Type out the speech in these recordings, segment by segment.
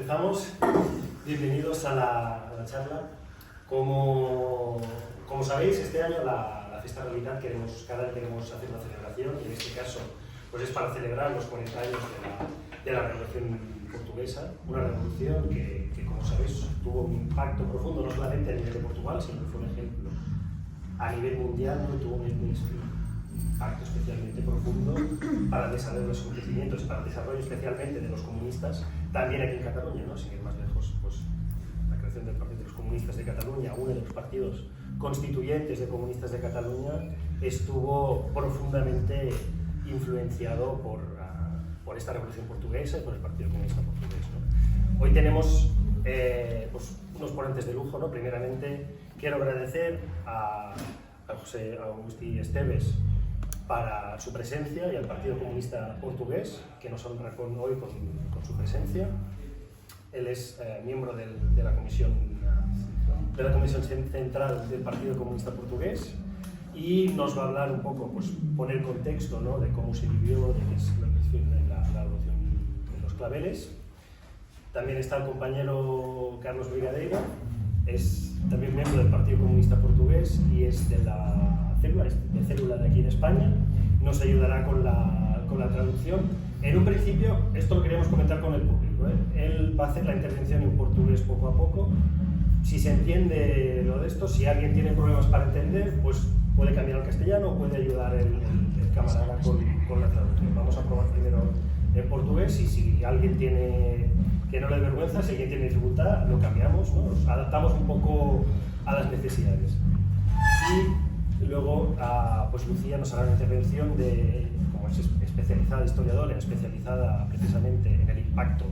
Empezamos. Bienvenidos a la charla. Como sabéis, este año la Fiesta Realidad cada año queremos hacer una celebración, y en este caso pues es para celebrar los 40 años de la Revolución Portuguesa, una revolución que, como sabéis, tuvo un impacto profundo, no solamente a nivel de Portugal, sino que fue un ejemplo a nivel mundial, y tuvo un impacto especialmente profundo para el desarrollo de los acontecimientos, para el desarrollo especialmente de los comunistas, también aquí en Cataluña, ¿no? Sin ir más lejos, pues la creación del Partido de los Comunistas de Cataluña, uno de los partidos constituyentes de comunistas de Cataluña, estuvo profundamente influenciado por esta revolución portuguesa y por el Partido Comunista Portugués, ¿no? Hoy tenemos pues, unos ponentes de lujo, ¿no? Primeramente, quiero agradecer a José Agustí Esteves para su presencia y al Partido Comunista Portugués, que nos honra hoy con su presencia. Él es miembro de la Comisión Central del Partido Comunista Portugués y nos va a hablar un poco, pues poner contexto, ¿no? De cómo se vivió, de qué es lo que fue la revolución de los claveles. También está el compañero Carlos Brigadeiro, es también miembro del Partido Comunista Portugués y es de la célula de aquí en España. Nos ayudará con la traducción. En un principio, esto lo queríamos comentar con el público, ¿eh? Él va a hacer la intervención en portugués poco a poco. Si se entiende lo de esto, si alguien tiene problemas para entender, pues puede cambiar al castellano o puede ayudar el camarada con la traducción. Vamos a probar primero en portugués y si alguien tiene que no le dé vergüenza, si alguien tiene dificultad, lo cambiamos, ¿no? Nos adaptamos un poco a las necesidades. Y luego, pues Lucía nos hará una intervención como es especializada historiadora, especializada precisamente en el impacto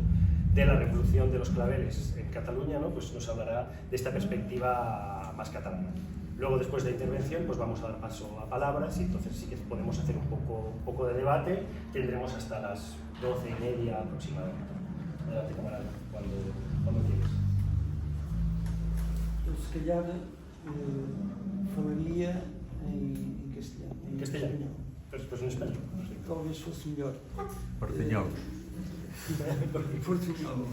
de la revolución de los claveles en Cataluña, ¿no? Pues nos hablará de esta perspectiva más catalana. Luego, después de la intervención, pues vamos a dar paso a palabras y entonces sí que podemos hacer un poco de debate. Tendremos hasta las 12:30 aproximadamente. Adelante, camarada, cuando quieras. Eu, se calhar, falaria em castelhano. Em castelhano? Pues en español. Sí. Talvez fosse melhor. Portunhol. Portunhol.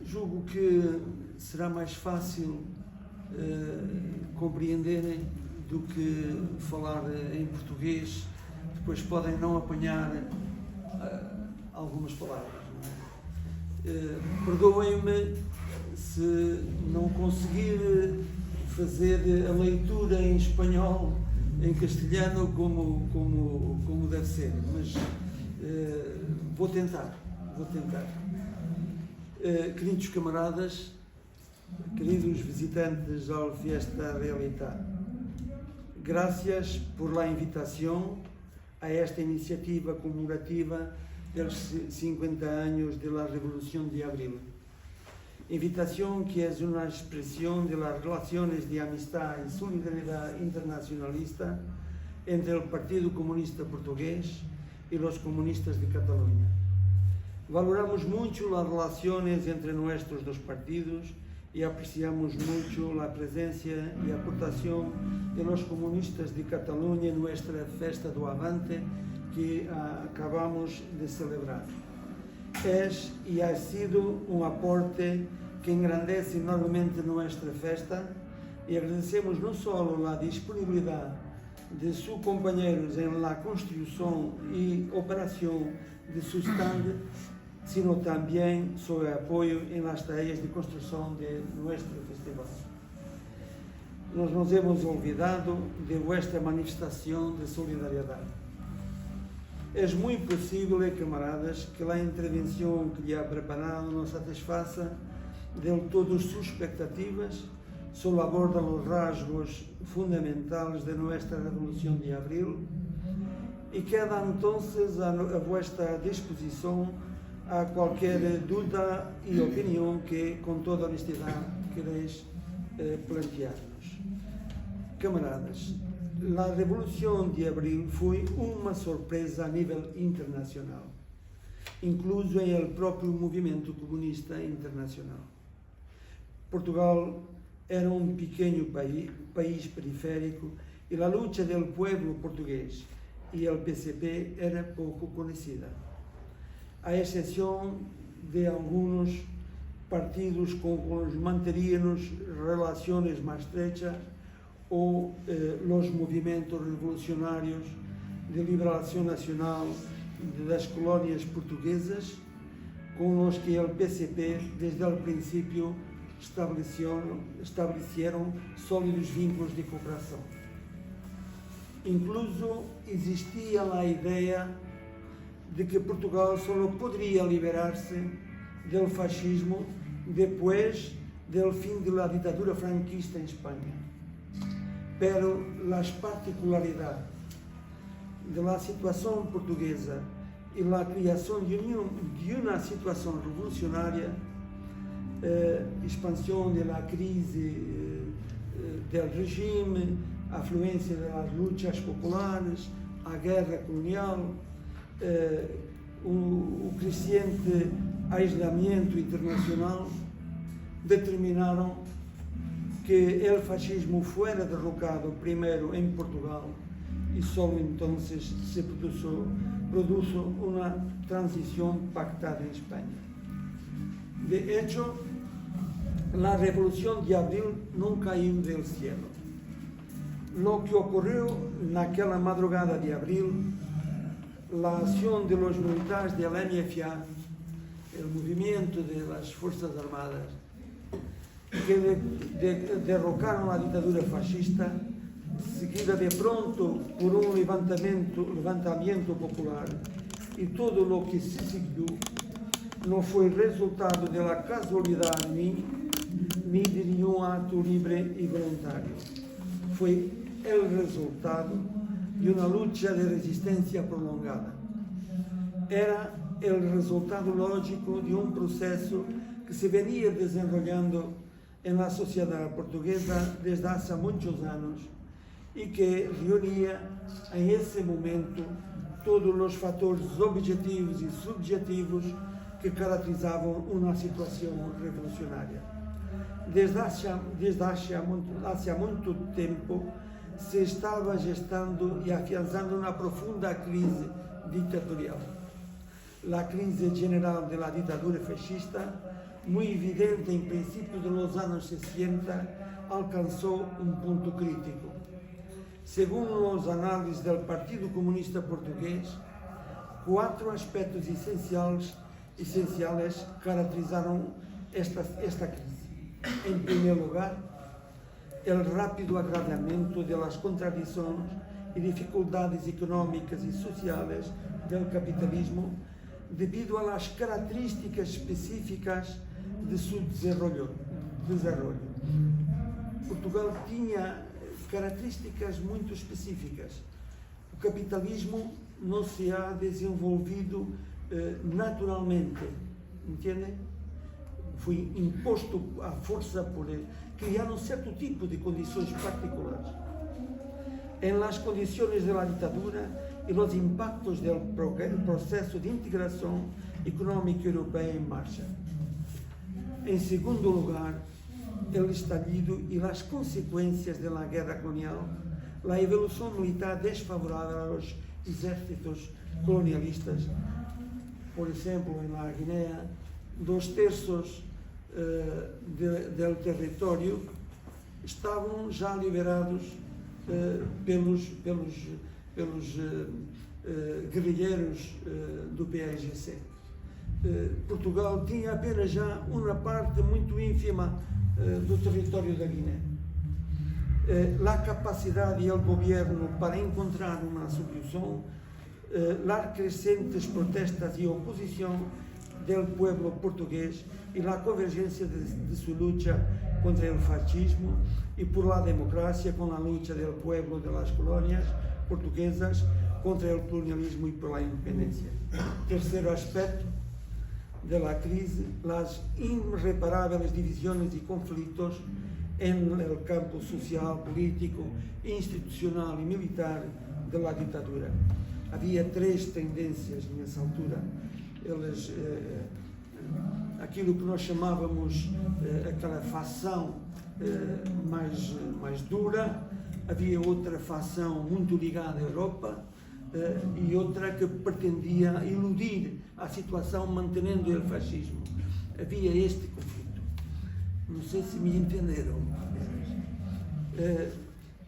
Julgo que será mais fácil compreenderem do que falar em português. Depois podem não apanhar algumas palavras. Não é? Perdoem-me se não conseguir fazer a leitura em espanhol, em castelhano, como deve ser, mas vou tentar. Queridos camaradas, queridos visitantes ao Fiesta Realidad, gracias por la invitación a esta iniciativa conmemorativa de los 50 años de la Revolución de Abril. Invitación que es una expresión de las relaciones de amistad y solidaridad internacionalista entre el Partido Comunista Portugués y los comunistas de Cataluña. Valoramos mucho las relaciones entre nuestros dos partidos y apreciamos mucho la presencia y aportación de los comunistas de Cataluña en nuestra Festa do Avante que acabamos de celebrar. Es y ha sido un aporte que engrandece enormemente nuestra festa y agradecemos no solo la disponibilidad de sus compañeros en la construcción y operación de su stand, sino también su apoyo en las tareas de construcción de nuestro festival. No nos hemos olvidado de vuestra manifestación de solidaridad. Es muy posible, camaradas, que la intervención que ya ha preparado no satisfaça del todo sus expectativas, solo aborda los rasgos fundamentales de nuestra Revolución de Abril y queda entonces a vuestra disposición a cualquier duda y opinión que con toda honestidad queréis plantearnos. Camaradas, la Revolución de Abril fue una sorpresa a nivel internacional, incluso en el propio movimiento comunista internacional. Portugal era un pequeño país periférico y la lucha del pueblo portugués y el PCP era poco conocida. à exceção de alguns partidos com os manteríamos relações mais estrechas, ou os movimentos revolucionários de liberação nacional das colônias portuguesas, com os que o PCP, desde o princípio, estabeleceram sólidos vínculos de cooperação. Incluso existia a ideia de que Portugal só poderia liberar-se do fascismo depois do fim da ditadura franquista em Espanha. Pero as particularidades da situação portuguesa e a criação de uma situação revolucionária, expansão da crise do regime, afluência das lutas populares, a guerra colonial, o crescente aislamiento internacional, determinaram que o fascismo fuera derrocado primeiro em Portugal e só então se produjo uma transição pactada em Espanha. De hecho, a Revolução de Abril não caiu do céu. Lo que ocorreu naquela madrugada de abril, a ação de los militares del MFA, o movimento das Forças Armadas, que derrocaram a ditadura fascista, seguida de pronto por um levantamento popular, e todo o que se seguiu não foi resultado da casualidade nem de nenhum ato livre e voluntário. Foi o resultado de uma luta de resistência prolongada. Era o resultado lógico de um processo que se venia desenvolvendo na sociedade portuguesa desde há muitos anos e que reunia em esse momento todos os fatores objetivos e subjetivos que caracterizavam uma situação revolucionária. Desde há muito tempo se estava gestando e afiançando uma profunda crise ditatorial. A crise geral da ditadura fascista, muito evidente em princípio dos anos 60, alcançou um ponto crítico. Segundo as análises do Partido Comunista Português, 4 aspectos essenciais caracterizaram esta crise. Em primeiro lugar, o rápido agravamento das contradições e dificuldades económicas e sociais do capitalismo devido às características específicas de seu desenvolvimento. Portugal tinha características muito específicas. O capitalismo não se ha desenvolvido naturalmente, entende? Foi imposto à força por criar um certo tipo de condições particulares. Em las condições da ditadura e os impactos do processo de integração econômica europeia em marcha. Em segundo lugar, o estallido e as consequências da guerra colonial, a evolução militar desfavorável aos exércitos colonialistas. Por exemplo, na Guiné, 2/3 do território estavam já liberados pelos guerrilheiros do PAIGC. Portugal tinha apenas já uma parte muito ínfima do território da Guiné. A capacidade do governo para encontrar uma solução, as crescentes protestas e oposição do povo português e a convergência de sua luta contra o fascismo e por la democracia com a luta do povo das colônias portuguesas contra o colonialismo e por la independência. Terceiro aspecto da crise, as irreparáveis divisões e conflitos no campo social, político, institucional e militar da ditadura. Havia 3 tendências nessa altura. Aquilo que nós chamávamos aquela facção mais dura, havia outra facção muito ligada à Europa, e outra que pretendia iludir a situação mantendo o fascismo. Havia este conflito. Não sei se me entenderam.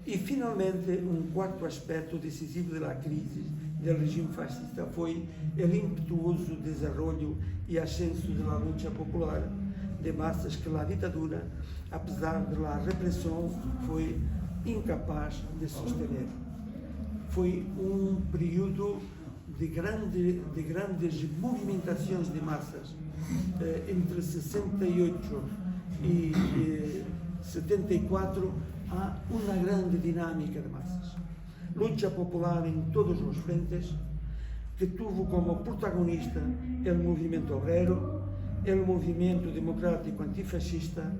E finalmente, um quarto aspecto decisivo da crise do regime fascista foi o impetuoso desenvolvimento e ascenso da luta popular de massas que a ditadura, apesar da repressão, foi incapaz de sostener. Foi um período de grandes movimentações de massas. Entre 68 e 74 há uma grande dinâmica de massas. Luta popular em todos os frentes, que teve como protagonista o movimento obrero, o movimento democrático antifascista,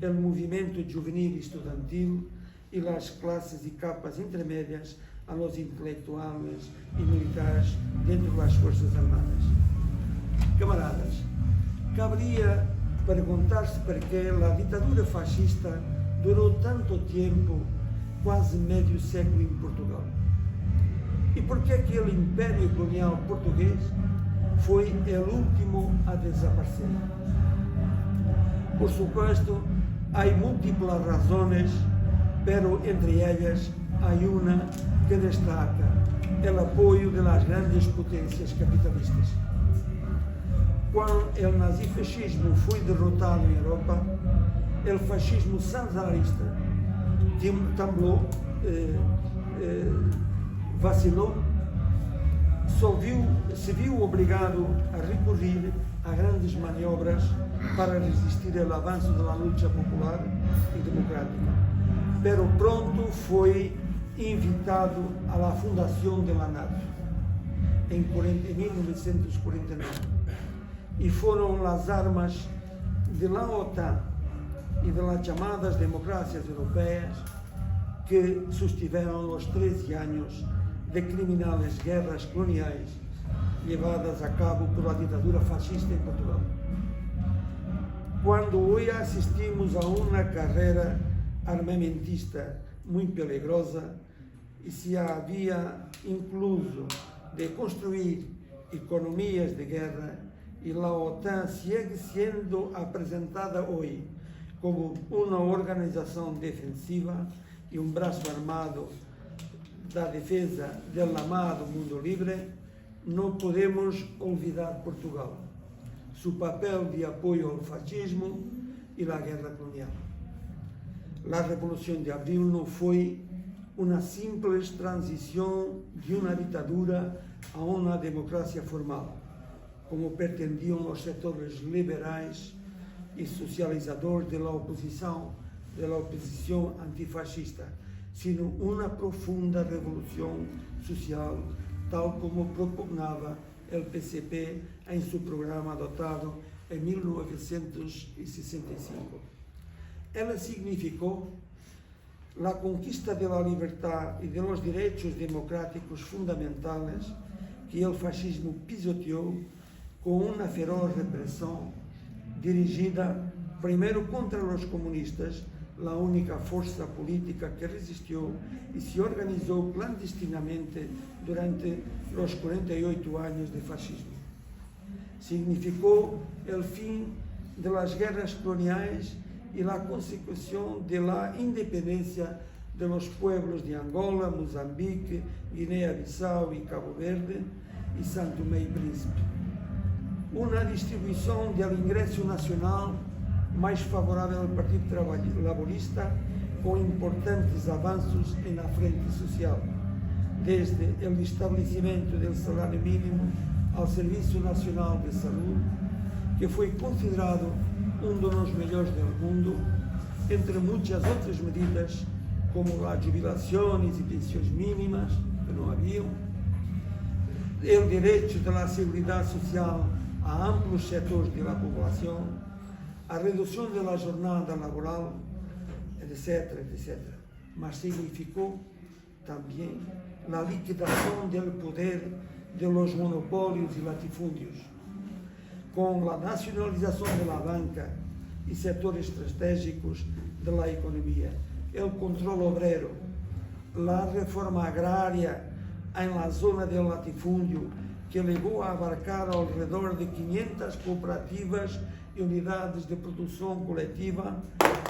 o movimento juvenil e estudantil e as classes e capas intermédias a los intelectuales e militares dentro das Forças Armadas. Camaradas, caberia perguntar-se por que a ditadura fascista durou tanto tempo, quase meio século em Portugal. E por que aquele império colonial português foi o último a desaparecer? Por supuesto, há múltiplas razões, pero entre elas há uma que destaca o apoio das grandes potências capitalistas. Quando o nazifascismo foi derrotado em Europa, o fascismo salazarista temblou, vacilou, se viu obrigado a recorrer a grandes maniobras para resistir ao avanço da luta popular e democrática. Pero pronto foi invitado à fundação da NATO em 1949 e foram as armas da OTAN e das chamadas democracias europeias que sustiveram os 13 anos de criminais guerras coloniais levadas a cabo pela ditadura fascista em Portugal. Quando hoje assistimos a uma carreira armamentista muito peligrosa e se havia incluso de construir economias de guerra, e a OTAN segue sendo apresentada hoje como uma organização defensiva e um braço armado da defesa do amado mundo livre, não podemos olvidar Portugal, seu papel de apoio ao fascismo e à guerra colonial. A Revolução de Abril não foi uma simples transição de uma ditadura a uma democracia formal, como pretendiam os setores liberais e socializadores da oposição antifascista, sino uma profunda revolução social, tal como propugnava o PCP em seu programa adotado em 1965. Ela significou a conquista da liberdade e dos direitos democráticos fundamentais que o fascismo pisoteou com uma feroz repressão dirigida primeiro contra os comunistas, a única força política que resistiu e se organizou clandestinamente durante os 48 anos de fascismo. Significou o fim das guerras coloniais e a consecução da independência dos pueblos de Angola, Moçambique, Guiné-Bissau e Cabo Verde e São Tomé e Príncipe. Uma distribuição do ingresso nacional mais favorável ao Partido Laborista, com importantes avanços na frente social, desde o estabelecimento do salário mínimo ao Serviço Nacional de Saúde, que foi considerado um dos melhores do mundo, entre muitas outras medidas, como as jubilações e pensões mínimas, que não haviam, o direito da seguridade social a amplos setores da população, a redução da jornada laboral, etc., etc. Mas significou também a liquidação do poder dos monopólios e latifúndios, com a nacionalização da banca e setores estratégicos da economia, o controle obrero, a reforma agrária en la zona del latifundio, que llegó a abarcar alrededor de 500 cooperativas y unidades de producción colectiva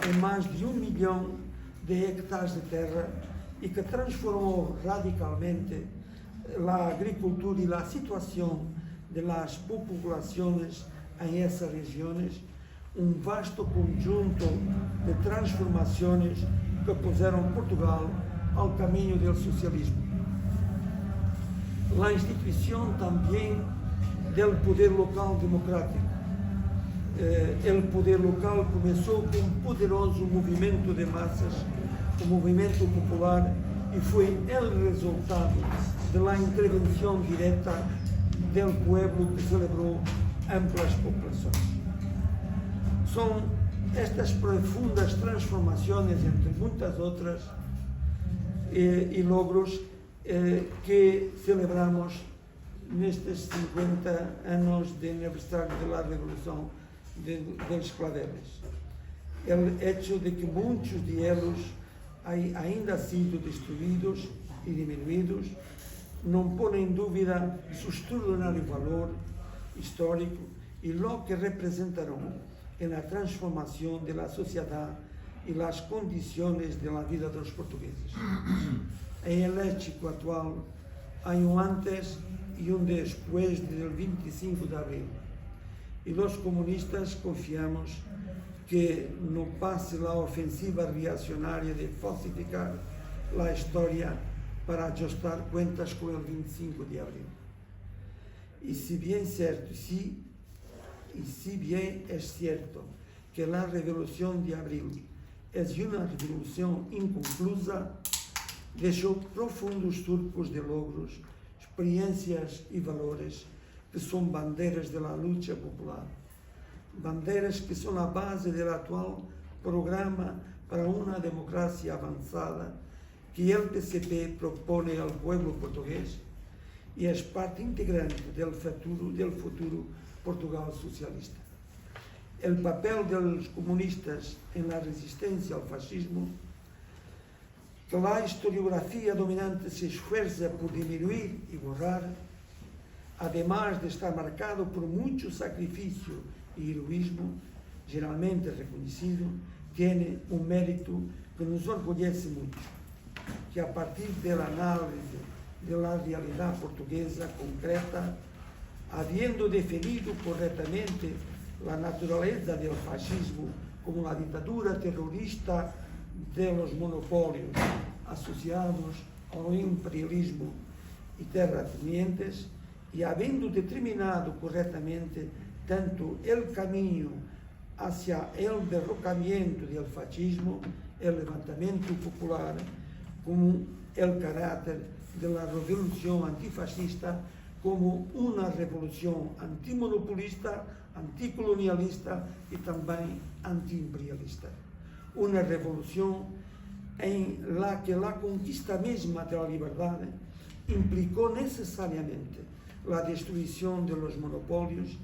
en más de 1 millón de hectáreas de tierra, y que transformó radicalmente la agricultura y la situación de las poblaciones en esas regiones, un vasto conjunto de transformaciones que pusieron Portugal al camino del socialismo. La institución también del poder local democrático. El poder local comenzó con un poderoso movimiento de masas, un movimiento popular, y fue el resultado de la intervención directa del pueblo que celebró amplias poblaciones. Son estas profundas transformaciones, entre muchas otras, y logros que celebramos nestes 50 anos de aniversario da Revolução dos Claveles. O hecho de que muitos de eles ainda sido destruídos e diminuídos não põe em dúvida seu extraordinário valor histórico e lo que representarão na transformação da sociedade e nas condições da vida dos portugueses. Em el México atual há antes e después del 25 de abril. E os comunistas confiamos que não passe a ofensiva reacionária de falsificar a história para ajustar contas com o 25 de abril. E se bem é certo que a Revolução de Abril é uma revolução inconclusa, deixou profundos surcos de logros, experiencias y valores que son banderas de la lucha popular, banderas que son la base del actual programa para una democracia avanzada que el PCP propone al pueblo portugués y es parte integrante del futuro Portugal socialista. El papel de los comunistas en la resistencia al fascismo, que la historiografía dominante se esfuerza por disminuir y borrar, además de estar marcado por mucho sacrificio y heroísmo, generalmente reconocido, tiene un mérito que nos orgullece mucho, que a partir del análisis de la realidad portuguesa concreta, habiendo definido correctamente la naturaleza del fascismo como la dictadura terrorista de los monopolios asociados ao imperialismo e terratenientes, e havendo determinado corretamente tanto o caminho hacia o derrocamento do fascismo, o levantamento popular, como o caráter da revolução antifascista, como uma revolução antimonopolista, anticolonialista e também antiimperialista. Una revolución en la que la conquista misma de la libertad implicó necesariamente la destrucción de los monopolios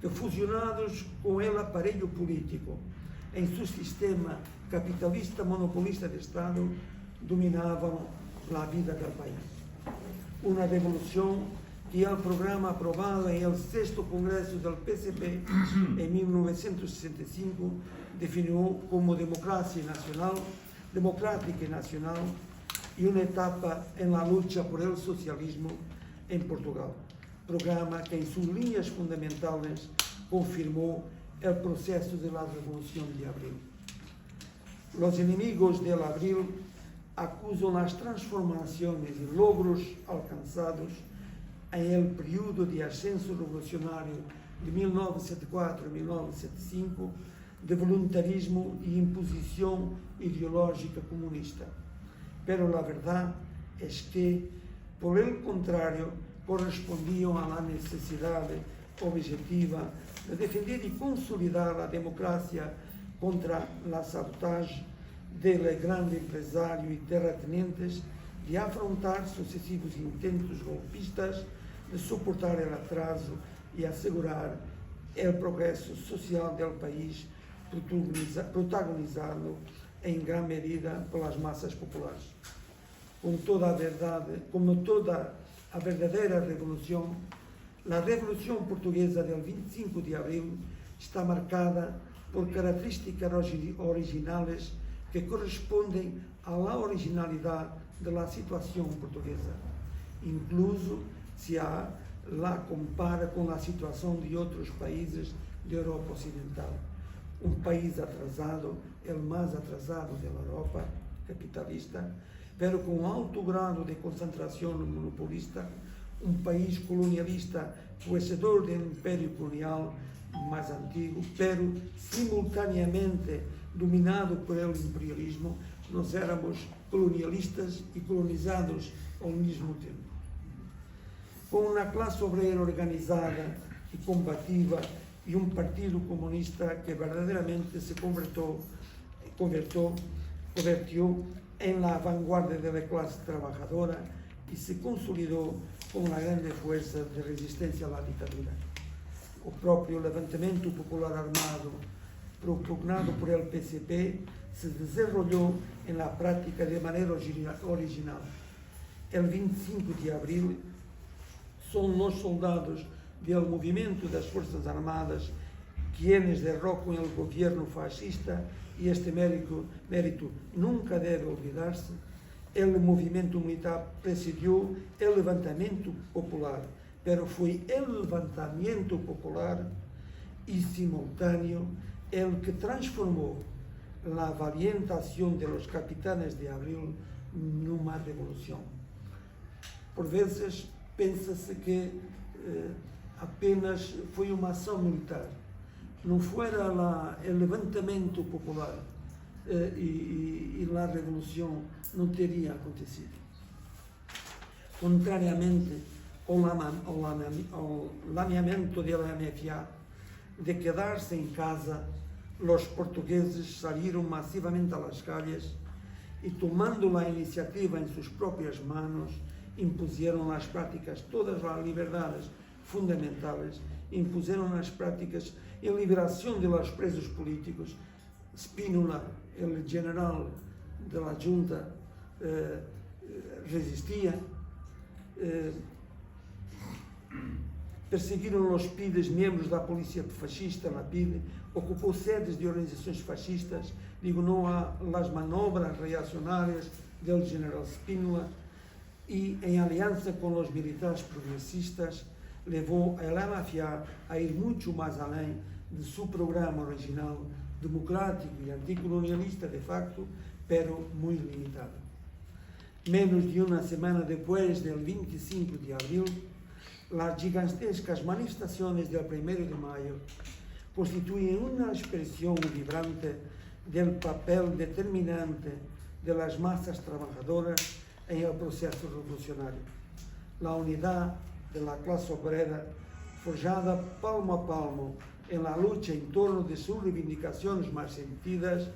que, fusionados con el aparello político en su sistema capitalista monopolista de Estado, dominaban la vida del país. Una revolución que el programa aprobado en el 6º Congreso del PCP en 1965 definió como democrática y nacional y una etapa en la lucha por el socialismo en Portugal. Programa que en sus líneas fundamentales confirmó el proceso de la Revolución de Abril. Los enemigos del Abril acusan las transformaciones y logros alcanzados en el periodo de ascenso revolucionario de 1974 a 1975, de voluntarismo y imposición ideológica comunista. Pero la verdad es que, por el contrario, correspondían a la necesidad objetiva de defender y consolidar la democracia contra la sabotaje del gran empresario y terratenientes, de afrontar sucesivos intentos golpistas, de soportar el atraso y asegurar el progreso social del país, protagonizado em grande medida pelas massas populares. Como toda a verdadeira revolução, a Revolução Portuguesa del 25 de abril está marcada por características originales que correspondem à originalidade da situação portuguesa, incluso se la compara com a situação de outros países da Europa Ocidental. Um país atrasado, o mais atrasado da Europa capitalista, pero com alto grado de concentração monopolista, um país colonialista poseedor do império colonial mais antigo, pero simultaneamente dominado por el imperialismo. Nós éramos colonialistas e colonizados ao mesmo tempo. Com uma classe obrera organizada e combativa e um partido comunista que verdadeiramente se convertiu em la vanguardia da classe trabalhadora e se consolidou com uma grande força de resistência à ditadura. O próprio levantamento popular armado propugnado por el PCP se desenvolveu na prática de maneira original. El 25 de abril são os soldados do movimento das Forças Armadas quienes derrocam o governo fascista, e este mérito nunca deve olvidar-se. O movimento militar precediu o levantamento popular, pero foi o levantamento popular e simultâneo el que transformou a valiente ação de los capitanes de abril numa revolução. Por vezes pensa-se que apenas foi uma ação militar, não fora o levantamento popular e a revolução não teria acontecido. Contrariamente ao lamento da MFA de quedar-se em casa, os portugueses saíram massivamente às calles e, tomando a iniciativa em suas próprias mãos, impuseram nas práticas todas as liberdades fundamentais, impuseram nas práticas a liberação de los presos políticos. Spínola, o general da junta, resistia. Perseguiram os PIDES, membros da polícia fascista, la PIDE, ocupou sedes de organizações fascistas, não às manobras reacionárias do general Spínola, e, em aliança com os militares progressistas, levou a MFA a ir muito mais além de seu programa original, democrático e anticolonialista de facto, pero muito limitado. Menos de uma semana depois do 25 de abril, as gigantescas manifestações do 1º de maio constituem uma expressão vibrante do papel determinante das massas trabalhadoras em el processo revolucionário. A unidade da classe obrera, forjada palmo a palmo em la lucha em torno de suas reivindicações mais sentidas,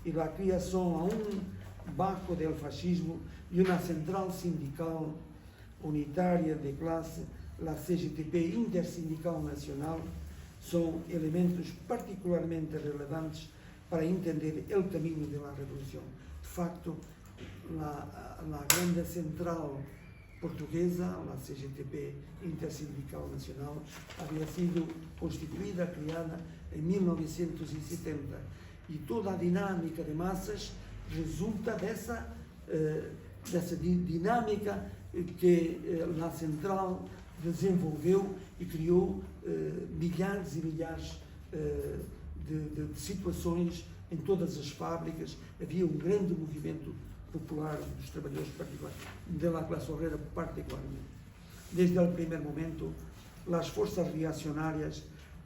e a criação bajo del fascismo de uma central sindical unitária de classe, a CGTP Intersindical Nacional, são elementos particularmente relevantes para entender o caminho da revolução. De facto, a grande central portuguesa, a CGTP Intersindical Nacional, havia sido constituída, criada em 1970, e toda a dinâmica de massas resulta dessa dinâmica que a central desenvolveu e criou milhares e milhares de situações em todas as fábricas. Havia um grande movimento popular dos trabalhadores particulares, da classe obrera particularmente. Desde o primeiro momento, as forças reacionárias,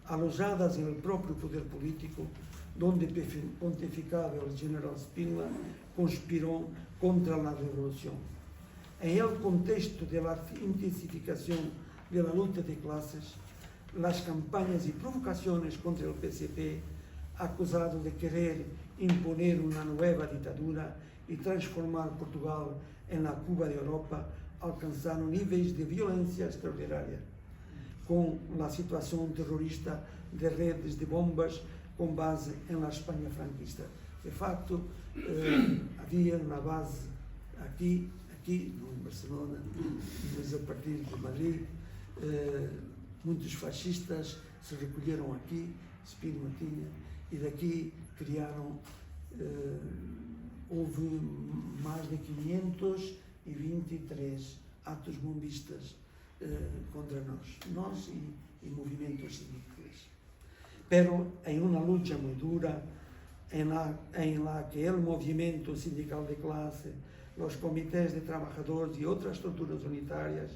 alojadas no próprio poder político, onde pontificava o general Spínola, conspirou contra a revolução. Em el contexto da intensificação da luta de classes, as campanhas e provocações contra o PCP, acusado de querer imponer uma nova ditadura e transformar Portugal em la Cuba da Europa, alcançaram níveis de violência extraordinária, com a situação terrorista de redes de bombas com base na Espanha franquista. De facto, havia uma base aqui aqui, não em Barcelona, mas a partir de Madrid, muitos fascistas se recolheram aqui, Espírito Matinha, e daqui criaram, houve mais de 523 atos bombistas contra nós y movimientos sindicales. Pero en una lucha muy dura, en la que el movimiento sindical de clase, los comités de trabajadores y otras estructuras unitarias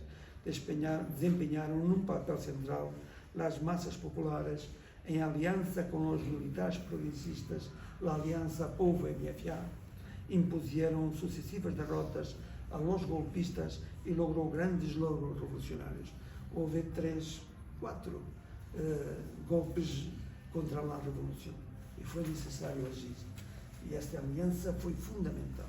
desempeñaron un papel central, las masas populares, en alianza con los militares progresistas, la alianza POVO-MFA, impusieron sucesivas derrotas a los golpistas y logró grandes logros revolucionarios. Houve 3, 4 golpes contra la revolución y fue necesario agir. Y esta alianza fue fundamental.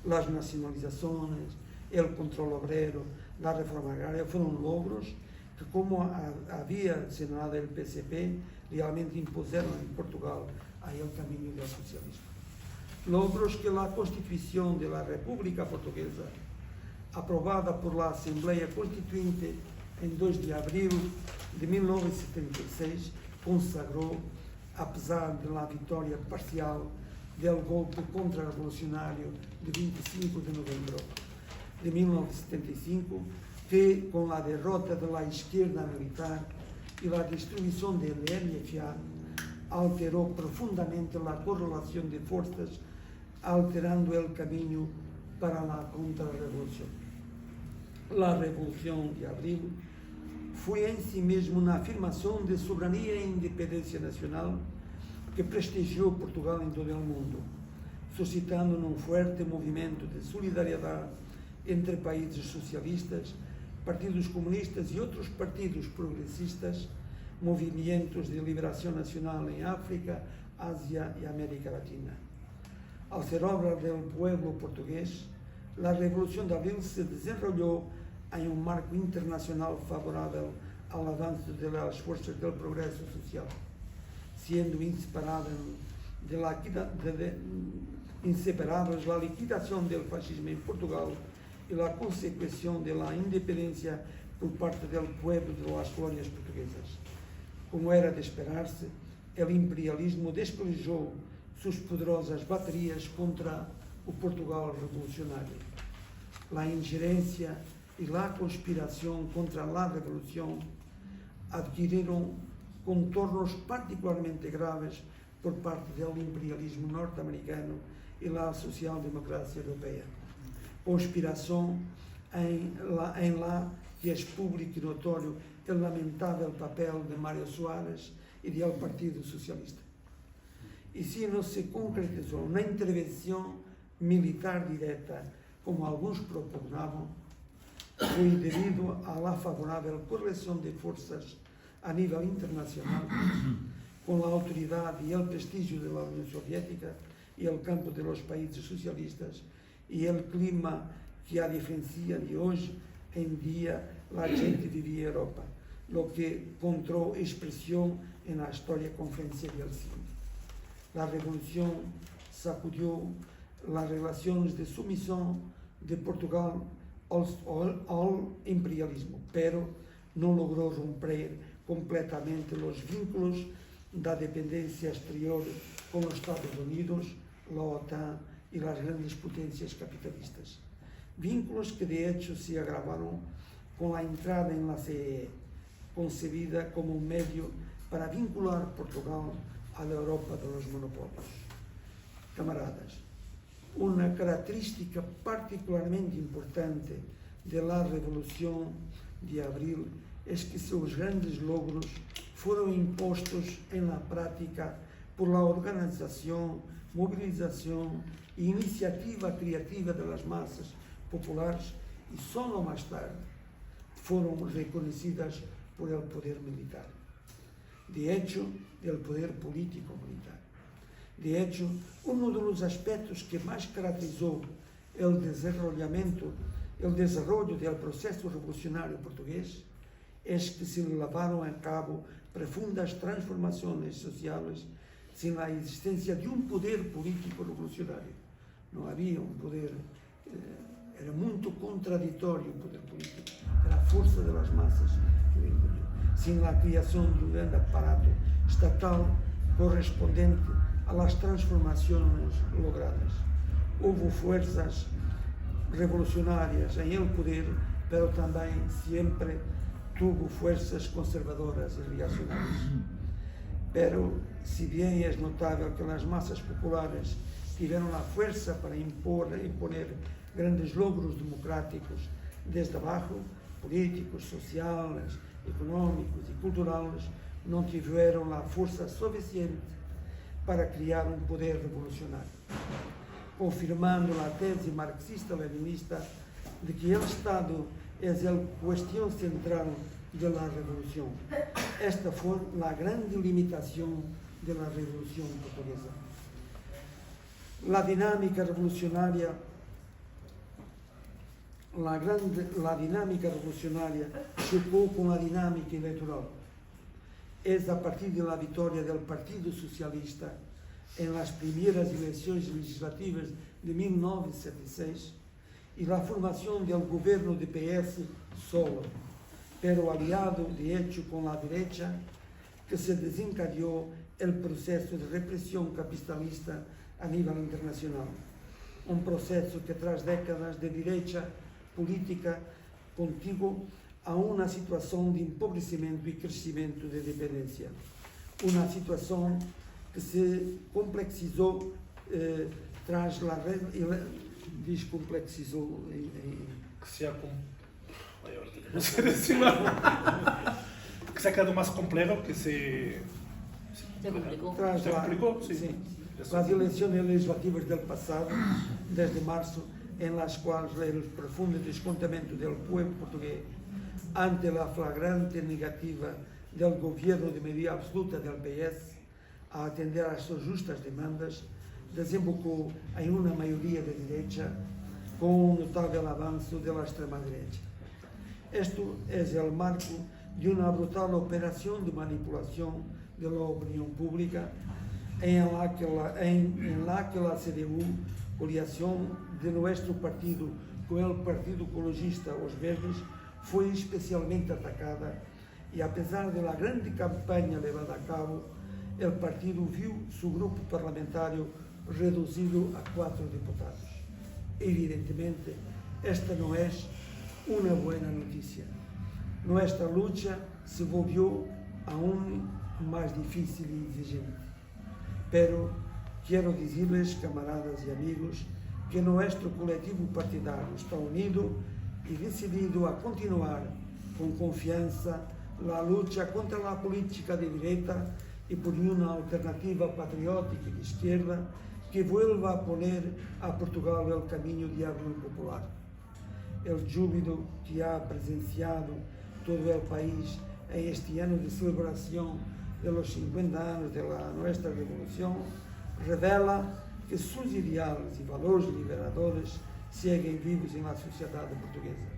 Las nacionalizaciones, el control obrero, la reforma agraria fueron logros que, como había señalado el PCP, realmente impusieron en Portugal ahí el camino del socialismo. Logros que la Constitución de la República Portuguesa, aprobada por la Asamblea Constituinte en 2 de abril de 1976, consagró, a pesar de la victoria parcial del golpe contrarrevolucionario de 25 de noviembre de 1975, que con la derrota de la izquierda militar y la destrucción del MFA alteró profundamente la correlación de fuerzas, alterando el camino para la contrarrevolución. La Revolución de Abril fue en sí misma una afirmación de soberanía e independencia nacional que prestigió Portugal en todo el mundo, suscitando un fuerte movimiento de solidaridad entre países socialistas, partidos comunistas y otros partidos progresistas, movimientos de liberación nacional en África, Asia y América Latina. Al ser obra del pueblo portugués, la Revolución de Abril se desarrolló en un marco internacional favorable al avance de las fuerzas del progreso social, siendo inseparables la liquidación del fascismo en Portugal y la consecución de la independencia por parte del pueblo de las colonias portuguesas. Como era de esperarse, el imperialismo desplegó sus poderosas baterias contra o Portugal revolucionario. La injerencia y la conspiración contra la revolución adquirieron contornos particularmente graves por parte del imperialismo norteamericano y la socialdemocracia europea. Conspiración en la que es público y notorio el lamentable papel de Mário Soares y del Partido Socialista. Y si no se concretizó una intervención militar directa, como algunos propugnaban, fue debido a la favorable correlación de fuerzas a nivel internacional con la autoridad y el prestigio de la Unión Soviética y el campo de los países socialistas y el clima que a diferencia de hoy en día la gente vivía en Europa, lo que encontró expresión en la historia conferencia del CIN. La revolución sacudió las relaciones de sumisión de Portugal al imperialismo, pero no logró romper completamente los vínculos de dependencia exterior con los Estados Unidos, la OTAN y las grandes potencias capitalistas. Vínculos que de hecho se agravaron con la entrada en la CEE, concebida como un medio para vincular Portugal a la Europa de los monopolios. Camaradas, una característica particularmente importante de la Revolución de Abril es que sus grandes logros fueron impostos en la práctica por la organización, movilización e iniciativa creativa de las masas populares y solo más tarde fueron reconocidas por el poder militar. De hecho, el poder político militar. De hecho, uno de los aspectos que más caracterizó el desarrollo del proceso revolucionario portugués es que se llevaron a cabo profundas transformaciones sociales sin la existencia de un poder político revolucionario. No había un poder, era muito contraditório o poder político, era a força das massas que o impeliu, sin a criação de um grande aparato estatal correspondente às transformações logradas. Houve forças revolucionárias em el poder, pero também sempre tuvo fuerzas conservadoras e reacionárias. Pero, si bien es notável que las masas populares tiveram a força para imponer grandes logros democráticos desde abaixo, políticos, sociais, económicos e culturais, não tiveram a força suficiente para criar um poder revolucionário, confirmando a tese marxista-leninista de que o Estado é a questão central da revolução. Esta foi a grande limitação da revolução portuguesa. A dinâmica revolucionária chocou com a dinâmica eleitoral. É a partir da vitória do Partido Socialista em las primeiras eleições legislativas de 1976 e a formação do governo de PS solo, pero aliado de hecho com a direita, que se desencadeou o processo de repressão capitalista a nível internacional. Um processo que traz décadas de direita política contíguo a uma situação de empobrecimento e crescimento de dependência. Uma situação que se complexizou tras la descomplexizou que se ha quedado más complejo, que se complicó. Tras se complicó, sí. Sí. Las elecciones legislativas del pasado, desde marzo, en las cuales el profundo descontento del pueblo portugués ante la flagrante negativa del gobierno de mayoría absoluta del PS a atender a sus justas demandas, desembocou em uma maioria de direita com um notável avanço da extrema-direita. Este é o marco de uma brutal operação de manipulação da opinião pública em la que la CDU, coligação de nosso partido com o Partido Ecologista, os Verdes, foi especialmente atacada e, apesar da grande campanha levada a cabo, o partido viu seu grupo parlamentário reduzido a 4 deputados. Evidentemente, esta não é uma boa notícia. Nuestra lucha se volvió aún más difícil y exigente. Pero quiero decirles, camaradas y amigos, que nuestro colectivo partidario está unido y decidido a continuar con confianza la lucha contra la política de derecha y por una alternativa patriótica y de izquierda que vuelva a poner a Portugal el camino de abril popular. El júbilo que ha presenciado todo el país en este año de celebración de los 50 años de nuestra revolución revela que sus ideales y valores liberadores siguen vivos en la sociedad portuguesa.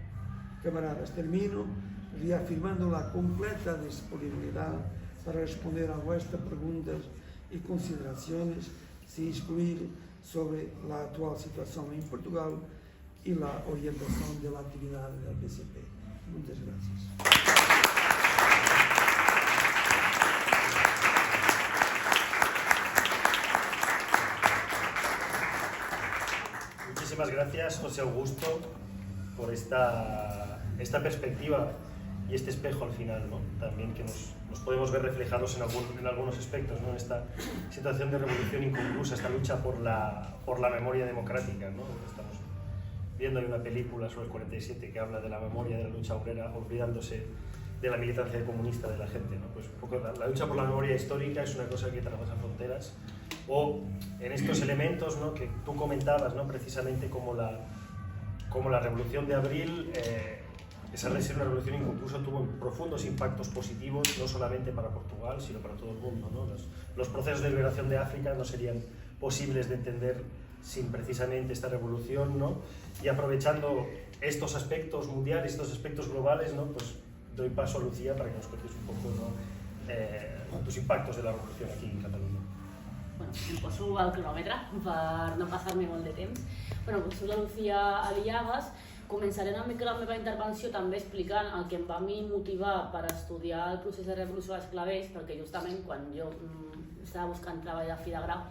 Camaradas, termino reafirmando la completa disponibilidad para responder a vuestras preguntas y consideraciones sin excluir sobre la actual situación en Portugal y la orientación de la actividad del PCP. Muchas gracias. Muchísimas gracias, José Augusto, por esta perspectiva y este espejo al final, ¿no? También que nos podemos ver reflejados en algunos aspectos, ¿no? En esta situación de revolución inconclusa, esta lucha por la memoria democrática, ¿no? Estamos viendo una película sobre el 47 que habla de la memoria de la lucha obrera, olvidándose de la militancia comunista de la gente, ¿no? Pues un poco la lucha por la memoria histórica es una cosa que traspasa fronteras, o en estos elementos, ¿no? Que tú comentabas, ¿no? Precisamente como la revolución de abril, esa de ser una revolución inconclusa, tuvo profundos impactos positivos, no solamente para Portugal, sino para todo el mundo, ¿no? Los procesos de liberación de África no serían posibles de entender sin precisamente esta revolución, ¿no? Y aprovechando estos aspectos mundiales, estos aspectos globales, ¿no? Pues doy paso a Lucía para que nos cuentes un poco, ¿no? Tus impactos de la revolución aquí en Cataluña. em poso el cronòmetre per no passar-me molt de temps. Soc la Lucía Aliagas. Començaré una mica la meva intervenció també explicant el que em va motivar per estudiar el procés de revolució dels clavells, perquè justament quan jo estava buscant treball de fi de grau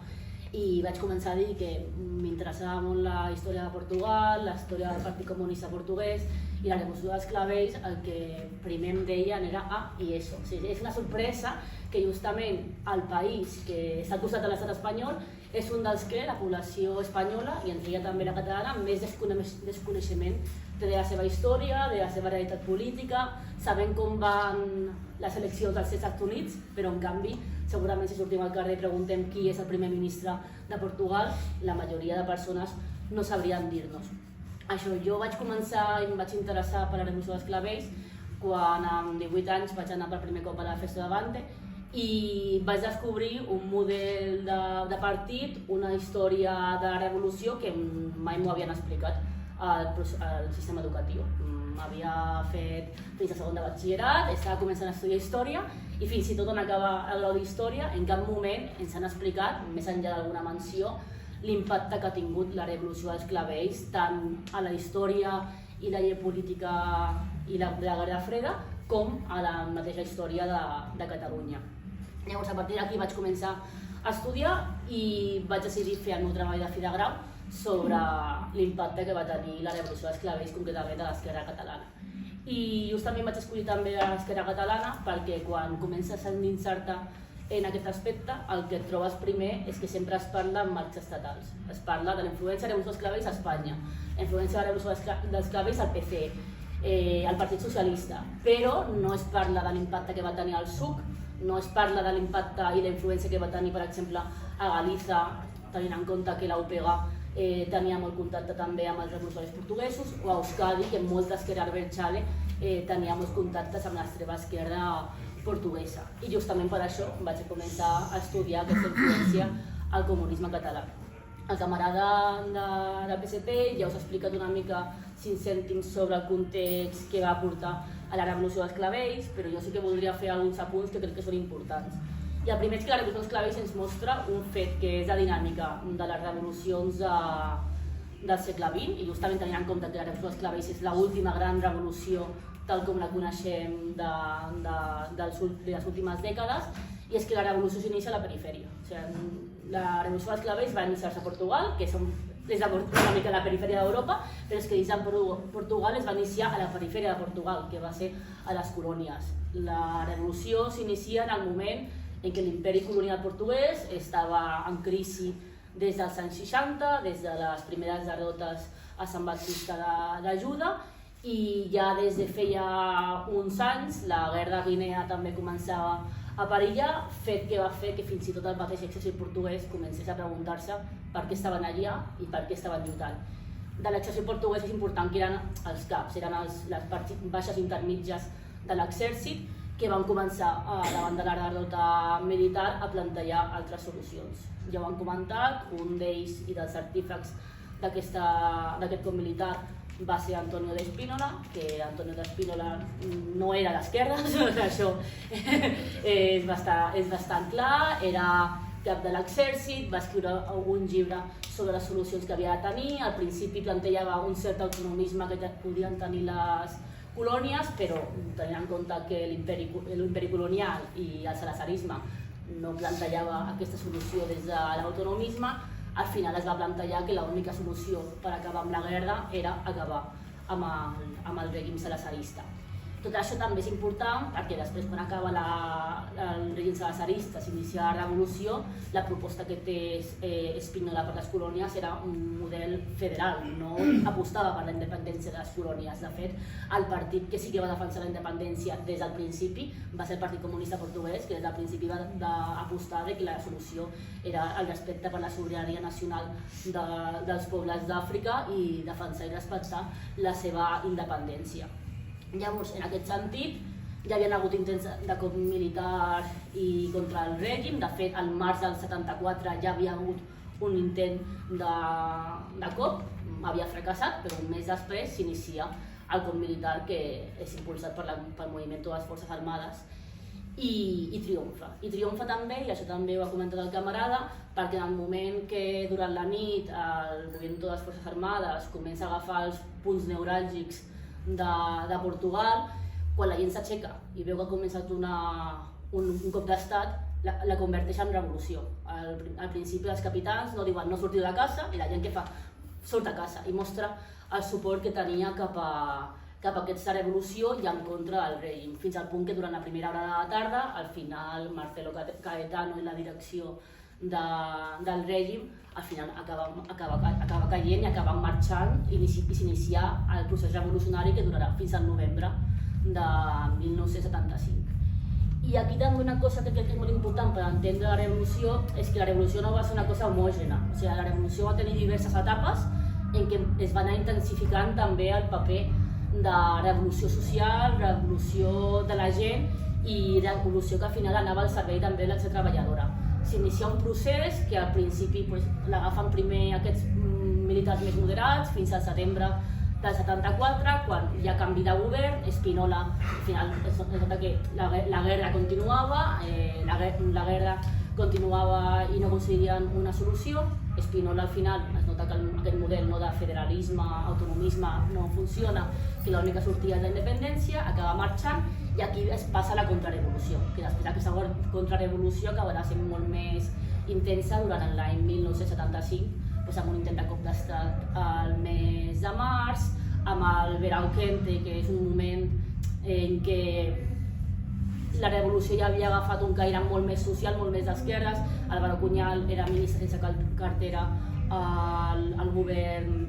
i vaig començar a dir que m'interessava molt la història de Portugal, la història del Partit Comunista Portuguès i la revolució dels clavells, el que primer em deien era i eso. O sigui, és una sorpresa que justament el país que està al costat de l'estat espanyol és un dels que la població espanyola, i entre ella també la catalana, més desconeixement té de la seva història, de la seva realitat política, sabent com van les eleccions als Estats Units, però en canvi, segurament si sortim al carrer i preguntem qui és el primer ministre de Portugal, la majoria de persones no sabrien dir-nos. Jo vaig començar i em vaig interessar per la revolució dels clavells quan amb 18 anys vaig anar per primer cop a la Festa d'Avante i vaig descobrir un model de partit, una història de revolució que mai m'ho havien explicat al sistema educatiu. Havia fet fins a segon de batxillerat, estava començant a estudiar història i fins i tot en acabar el grau d'història en cap moment ens han explicat, més enllà d'alguna menció, l'impacte que ha tingut la revolució dels clavells tant a la història i la geopolítica i la Guerra Freda com a la mateixa història de Catalunya. Llavors, a partir d'aquí vaig començar a estudiar i vaig decidir fer el meu treball de fi de grau sobre l'impacte que va tenir la revolució dels clavells, concretament a l'esquerra catalana. I justament vaig escollir també l'esquerra catalana perquè quan comences a endinsar-te en aquest aspecte, el que et trobes primer és que sempre es parla en marcs estatals. Es parla de la influència de la revolució dels clavells a Espanya, la influència de la revolució dels clavells al PC, al Partit Socialista, però no es parla de l'impacte que va tenir al SUC, no es parla de l'impacte i la influència que va tenir, per exemple, a Galiza, tenint en compte que la UPG tenia molt contacte també amb els revolucionaris portuguesos, o a Euskadi, que molt d'Esquerra Abertzale tenia molts contactes amb l'extrema esquerra portuguesa. I justament per això vaig començar a estudiar aquesta influència al comunisme català. El camarada del PSP ja us ha explicat una mica 5 cèntims sobre el context que va portar a la revolució dels clavells, però jo sí que voldria fer alguns apunts que crec que són importants. I el primer és que la revolució dels clavells ens mostra un fet que és la dinàmica de les revolucions del segle XX, i justament tenint en compte que la revolució dels clavells és l'última gran revolució tal com la coneixem de les últimes dècades, i és que la revolució s'inicia a la perifèria. La revolució dels clavells va iniciar-se a Portugal, que és una mica la perifèria d'Europa, però és que dins de Portugal es va iniciar a la perifèria de Portugal, que va ser a les colònies. La revolució s'inicia en el moment en què l'imperi colonial portuguès estava en crisi des dels anys 60, des de les primeres derrotes a Sant Baptista d'Ajuda, i ja des de feia uns anys la guerra de Guinea també començava a perillar, fet que va fer que fins i tot el mateix exèrcit portuguès comencés a preguntar-se per què estaven allà i per què estaven lluitant. De l'exèrcit portuguès és important que eren els caps, eren les parts baixes intermitges de l'exèrcit que van començar, davant de la derrota militar, a plantejar altres solucions. Ja ho han comentat, un d'ells i dels artífecs d'aquest cop militar va ser Antonio de Espínola, que Antonio de Espínola no era d'esquerra, això és bastant clar, era cap de l'exèrcit, va escriure un llibre sobre les solucions que havia de tenir, al principi plantejava un cert autonomisme que podien tenir les colònies, però tenint en compte que l'imperi colonial i el salazarisme no plantejava aquesta solució des de l'autonomisme, al final es va plantejar que l'única solució per acabar amb la guerra era acabar amb el règim salazarista. Tot això també és important perquè després, quan acaba el règim salazarista, s'inicia la revolució, la proposta que té Espínola per les colònies era un model federal, no apostava per la independència de les colònies. De fet, el partit que sí que va defensar la independència des del principi va ser el Partit Comunista Portuguès, que des del principi va apostar que la solució era el respecte per la sobirania nacional dels pobles d'Àfrica i defensar i respectar la seva independència. Llavors, en aquest sentit, ja havia hagut intents de cop militar i contra el règim. De fet, al març del 74 ja havia hagut un intent de cop, havia fracassat, però un mes després s'inicia el cop militar que és impulsat pel moviment de les Forces Armades. i triomfa. I triomfa també, i això també ho ha comentat el camarada, perquè en el moment que durant la nit el moviment de les Forces Armades comença a agafar els punts neuràlgics de Portugal, quan la gent s'aixeca i veu que ha començat un cop d'estat, la converteix en revolució. Al principi els capitans no diuen no sortiu de casa i la gent què fa? Surt a casa i mostra el suport que tenia cap a aquesta revolució i en contra del règim, fins al punt que durant la primera hora de la tarda, al final Marcelo Caetano i la direcció del règim al final acaba caient i acaben marxant i s'inicia el procés revolucionari que durarà fins al novembre de 1975. I aquí també una cosa que crec que és molt important per entendre la revolució és que la revolució no va ser una cosa homògena, o sigui, la revolució va tenir diverses etapes en què es va anar intensificant també el paper de revolució social, revolució de la gent i revolució que al final anava al servei també de la classe treballadora. S'inicia un procés que al principi l'agafen primer aquests militars més moderats fins al setembre del 74, quan hi ha canvi de govern, Spínola, al final es nota que la guerra continuava, i no aconseguirien una solució. Spínola al final es nota que aquest model de federalisme, autonomisme no funciona, que l'única sortida és la independència, acaba marxant i aquí es passa la contrarrevolució, que després aquesta contrarrevolució acabarà sent molt més intensa durant l'any 1975, amb un intent de cop d'estat al mes de març, amb el Verão Quente, que és un moment en què la revolució ja havia agafat un caire molt més social, molt més d'esquerres. Álvaro Cuñal era ministre sense cartera al govern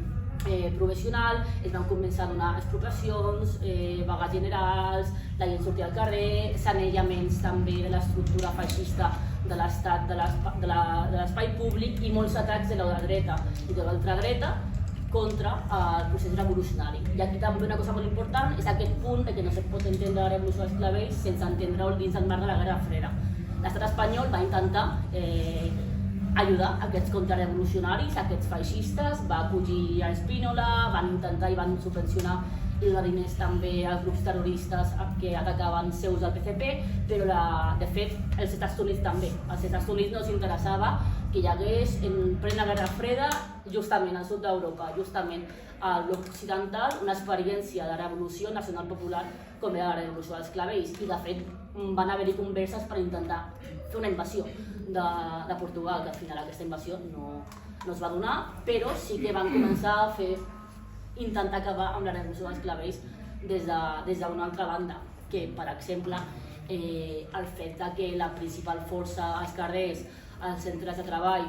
provisional, es van començar a donar expropiacions, vagues generals, la gent sortia al carrer, sanellaments també de l'estructura feixista de l'estat, de l'espai públic i molts atacs de la dreta i de l'ultradreta contra el procés revolucionari. I aquí també una cosa molt important és aquest punt que no se pot entendre la revolució dels clavells sense entendre-ho dins del marc de la Guerra Freda. L'estat espanyol va intentar ajudar aquests contrarrevolucionaris, aquests feixistes, va acollir a Spínola, van intentar i van subvencionar i donar diners també als grups terroristes que atacaven seus del PCP, però de fet els Estats Units també. Als Estats Units no els interessava que hi hagués en plena Guerra Freda, justament al sud d'Europa, justament a l'occidental, una experiència de revolució nacional popular com era la revolució dels clavells. I de fet van haver-hi converses per intentar fer una invasió de Portugal, que al final aquesta invasió no es va donar, però sí que van començar a intentar acabar amb la revolució dels clavells des d'una altra banda, que per exemple el fet que la principal força als carrers, als centres de treball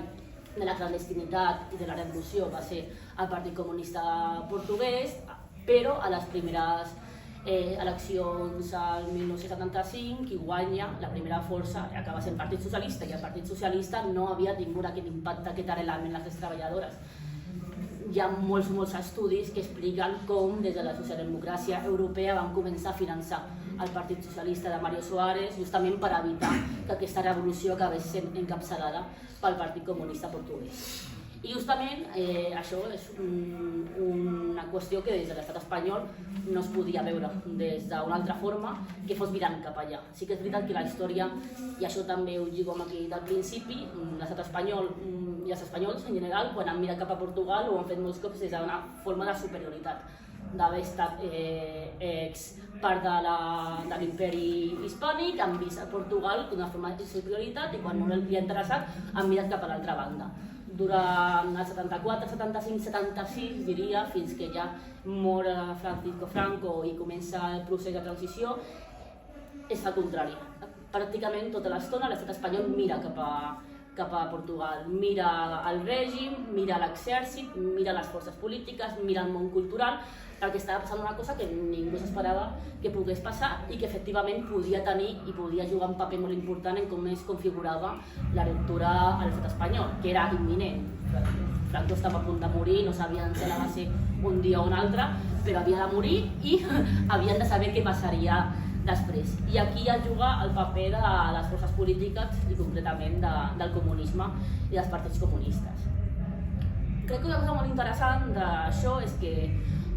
de la clandestinitat i de la revolució va ser el Partit Comunista Portuguès, però a les primeres eleccions al 1975 qui guanya la primera força acaba sent el Partit Socialista, i el Partit Socialista no havia tingut aquest impacte, aquest arrelament en les treballadores. Hi ha molts estudis que expliquen com des de la socialdemocràcia europea van començar a finançar el Partit Socialista de Mario Soares justament per evitar que aquesta revolució acabés sent encapçalada pel Partit Comunista Portuguès. I justament això és una qüestió que des de l'estat espanyol no es podia veure des d'una altra forma que fos mirant cap allà. Sí que és veritat que la història, i això també ho lligo amb aquí del principi, l'estat espanyol i els espanyols en general, quan han mirat cap a Portugal ho han fet molts cops des d'una forma de superioritat, d'haver estat part de l'imperi hispànic, han vist a Portugal d'una forma de superioritat i quan no els ha interessat han mirat cap a l'altra banda. Durant el 74, 75, 76, diria, fins que ja mor Francisco Franco i comença el procés de transició, es fa contrari. Pràcticament tota l'estona l'estat espanyol mira cap a Portugal, mira el règim, mira l'exèrcit, mira les forces polítiques, mira el món cultural, perquè estava passant una cosa que ningú s'esperava que pogués passar i que efectivament podia tenir i podia jugar un paper molt important en com es configurava la ruptura a l'estat espanyol, que era imminent. Franco estava a punt de morir, no sabien si va ser un dia o un altre, però havia de morir i havien de saber què passaria després. I aquí ja juga el paper de les forces polítiques i concretament del comunisme i dels partits comunistes. crec que una cosa molt interessant d'això és que,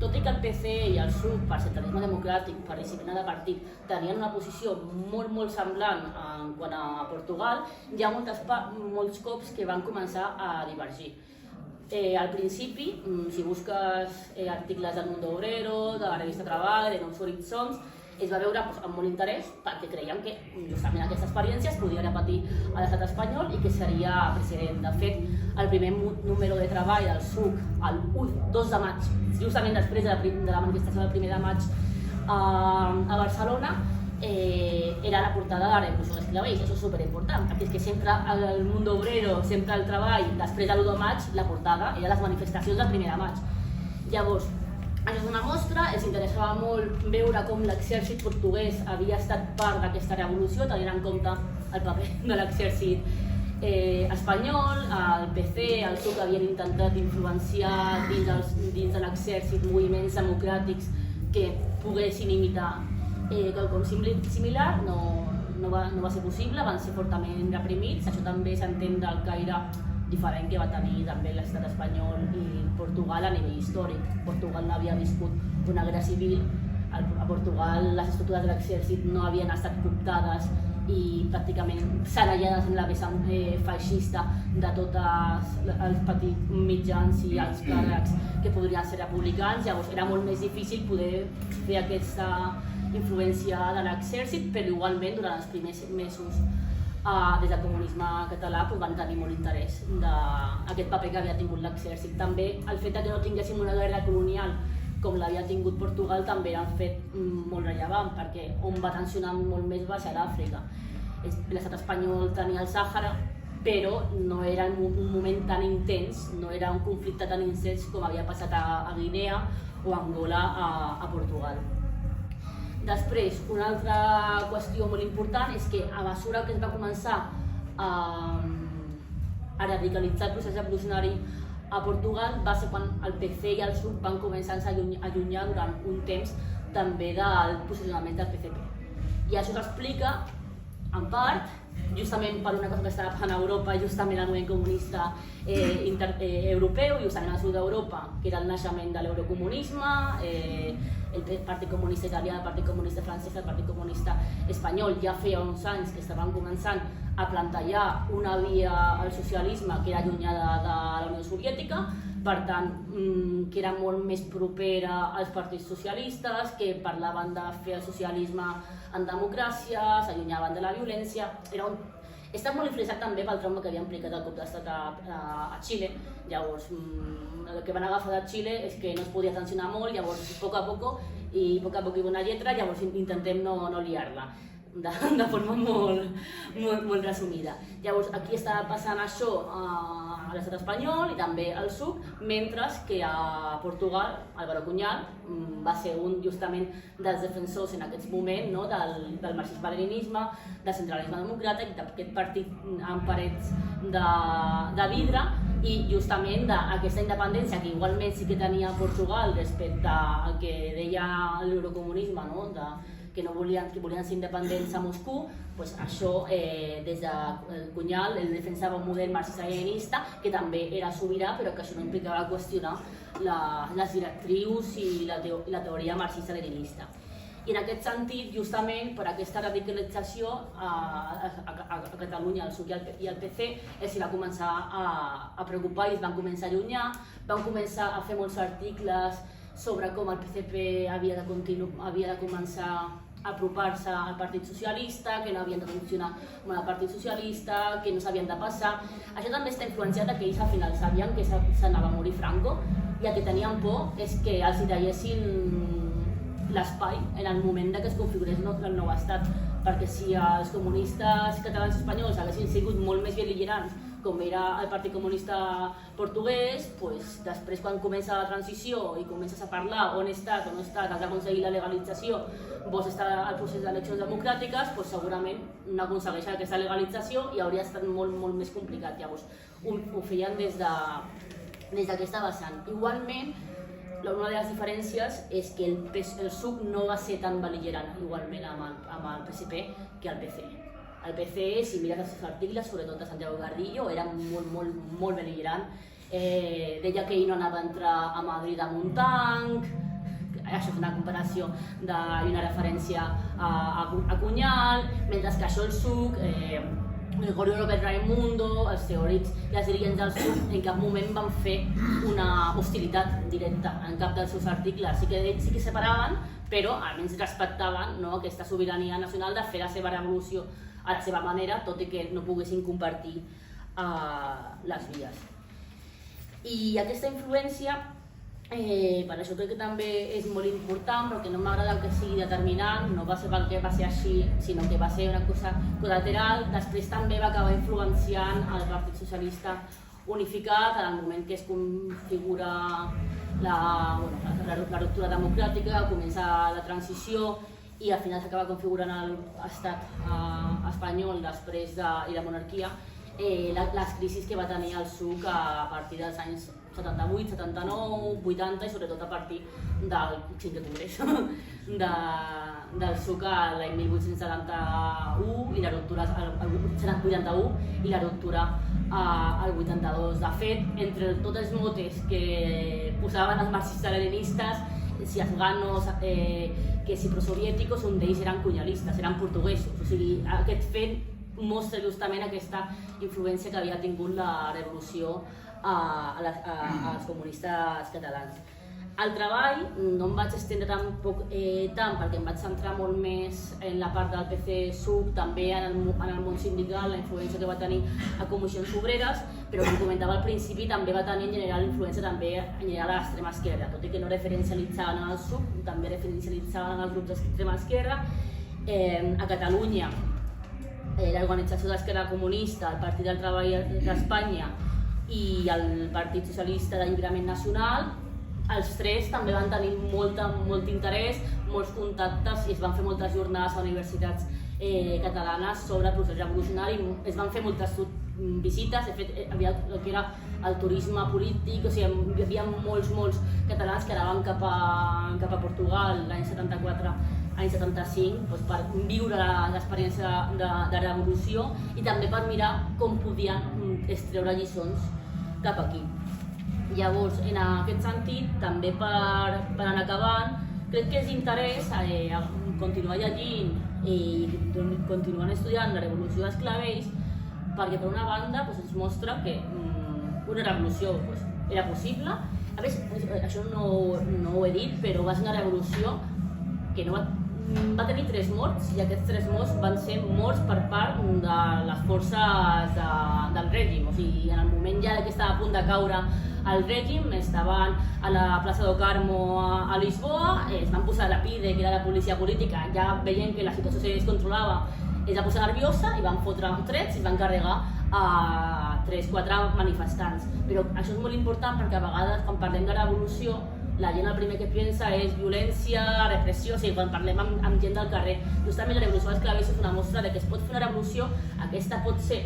tot i que el PC i el PSUV, per centralisme democràtic, per disciplina de partit, tenien una posició molt semblant en quant a Portugal, hi ha molts cops que van començar a divergir. Al principi, si busques articles del Mundo Obrero, de la revista Treball, de Nous Horitzons, es va veure amb molt interès perquè creien que justament aquesta experiència es podia repetir a l'estat espanyol i que seria precedent. De fet, el primer número de treball del SUC, el 2 de maig, justament després de la manifestació del 1 de maig a Barcelona, era la portada de la Revolució dels Clavells. Això és superimportant, perquè és que sempre el Mundo Obrero, sempre el treball, després de l'1 de maig, la portada era les manifestacions del 1 de maig. Llavors, això és una mostra, els interessava molt veure com l'exèrcit portuguès havia estat part d'aquesta revolució, tenint en compte el paper de l'exèrcit espanyol, el PC, el PSUV havien intentat influenciar dins de l'exèrcit moviments democràtics que poguessin imitar quelcom similar, no va ser possible, van ser fortament reprimits. Això també s'entén del caire diferent que va tenir també l'estat espanyol i Portugal a nivell històric. Portugal no havia viscut una guerra civil, a Portugal les estructures de l'exèrcit no havien estat cooptades i pràcticament sanellades en la vessant feixista de tots els petits mitjans i els càrrecs que podrien ser republicans. Llavors era molt més difícil poder fer aquesta influència de l'exèrcit, però igualment durant els primers mesos des del comunisme català van tenir molt interès d'aquest paper que havia tingut l'exèrcit. També el fet que no tinguéssim una guerra colonial com l'havia tingut Portugal també era un fet molt rellevant, perquè on va tensionar molt més va ser l'Àfrica. L'estat espanyol tenia el Sàhara, però no era un moment tan intens, no era un conflicte tan intens com havia passat a Guinea o a Angola a Portugal. Després, una altra qüestió molt important és que a mesura que es va començar a radicalitzar el procés revolucionari a Portugal va ser quan el PC i el PSUV van començar a allunyar durant un temps també del posicionament del PCP. I això s'explica, en part, justament per una cosa que estava passant a Europa, justament el moviment comunista europeu, justament al sud d'Europa, que era el naixement de l'eurocomunisme, el Partit Comunista Italià, el Partit Comunista Francès, el Partit Comunista Espanyol. Ja feia uns anys que estaven començant a plantejar una via al socialisme que era allunyada de la Unió Soviètica, per tant, que era molt més propera als partits socialistes, que parlaven de fer el socialisme en democràcia, s'allunyaven de la violència. Està molt influenciat també pel trauma que havia implicat el cop d'estat a Xile. Llavors, el que van agafar de Xile és que no es podia tensionar molt, llavors, a poc i bona lletra, llavors intentem no liar-la, de forma molt resumida. Llavors, aquí estava passant això a l'estat espanyol i també al PSUV, mentre que a Portugal, Álvaro Cunhal va ser un justament dels defensors en aquest moment del marxisme-leninisme, del centralisme democràtic, d'aquest partit amb parets de vidre i justament d'aquesta independència que igualment sí que tenia Portugal respecte al que deia l'eurocomunisme, que volien ser independents a Moscou. Això, des de Cunhal, ell defensava un model marxista-leninista que també era sobirà, però que això no implicava qüestionar les directrius i la teoria marxista-leninista. I en aquest sentit, justament per aquesta radicalització a Catalunya, al PSUV i al PC, els va començar a preocupar i es van començar a allunyar, van començar a fer molts articles sobre com el PCP havia de començar a apropar-se al Partit Socialista, que no havien de funcionar com el Partit Socialista, que no s'havien de passar. Això també està influenciat que ells al final sabien que s'anava a morir Franco i el que tenien por és que els tallessin l'espai en el moment que es configurés el nou estat, perquè si els comunistes catalans i espanyols haguessin sigut molt més bel·ligerants com era el Partit Comunista Portuguès, després quan comença la transició i comences a parlar on estàs, has d'aconseguir la legalització, vols estar al procés d'eleccions democràtiques, segurament no aconsegueixen aquesta legalització i hauria estat molt més complicat. Llavors ho feien des d'aquesta vessant. Igualment, una de les diferències és que el PSUV no va ser tan bel·ligerant igualment amb el PSP que el PC. El PC, si mires els seus articles, sobretot de Santiago Gardillo, era molt bel·ligerant deia que ell no anava a entrar a Madrid amb un tanc, això és una comparació i una referència a Cunyal, mentre que això el SUC, Gregorio López Raimundo, els teòrics i els dirigents del SUC en cap moment van fer una hostilitat directa en cap dels seus articles. Sí que ells sí que separaven, però almenys respectaven aquesta sobirania nacional de fer la seva revolució a la seva manera, tot i que no poguessin compartir les vies. I aquesta influència, per això crec que també és molt important, però que no m'agrada que sigui determinant, no va ser perquè va ser així, sinó que va ser una cosa col·lateral. Després també va acabar influenciant el Partit Socialista Unificat en el moment que es configura la ruptura democràtica, comença la transició i al final s'acaba configurant l'estat espanyol després i la monarquia, les crisis que va tenir el SUC a partir dels anys 78, 79, 80 i sobretot a partir del 5è Congrés del SUC l'any 1871 i la ruptura al 81 i la ruptura al 82. De fet, entre tots els motes que posaven els marxistes-leninistes, si afganos, que si prosovièticos, un d'ells eren cunyalistes, eren portuguesos. O sigui, aquest fet mostra justament aquesta influència que havia tingut la revolució als comunistes catalans. Al treball no em vaig estendre tampoc tant perquè em vaig centrar molt més en la part del PC-SUC, també en el món sindical, la influència que va tenir a comissions obreres, però com comentava al principi també va tenir en general influència també en general a l'extrema esquerra, tot i que no referencialitzaven en el SUC, també referencialitzaven en els grups d'extrema esquerra. A Catalunya, l'Organització de l'Esquerra Comunista, el Partit del Treball d'Espanya i el Partit Socialista d'Alliberament Nacional, els tres també van tenir molt interès, molts contactes i es van fer moltes jornades a universitats catalanes sobre el procés revolucionari, es van fer moltes visites, de fet hi havia el que era el turisme polític, o sigui, hi havia molts catalans que anaven cap a Portugal l'any 74, l'any 75, per viure l'experiència de revolució i també per mirar com podien extreure lliçons cap aquí. Llavors, en aquest sentit, també per anar acabant, crec que és d'interès continuar llegint i continuar estudiant la revolució dels clavells, perquè per una banda ens mostra que una revolució era possible. A més, això no ho he dit, però va ser una revolució que va tenir 3 morts i aquests 3 morts van ser morts per part de les forces del règim. O sigui, en el moment ja que estava a punt de caure el règim, estaven a la plaça do Carmo a Lisboa, es van posar la PIDE, que era la policia política, ja veient que la situació se descontrolava, es va posar nerviosa i van fotre trets i van carregar a 3-4 manifestants. Però això és molt important perquè a vegades quan parlem de revolució la gent el primer que pensa és violència, repressió, o sigui, quan parlem amb gent del carrer. Justament la revolució dels clavells és una mostra de que es pot fer una revolució, aquesta pot ser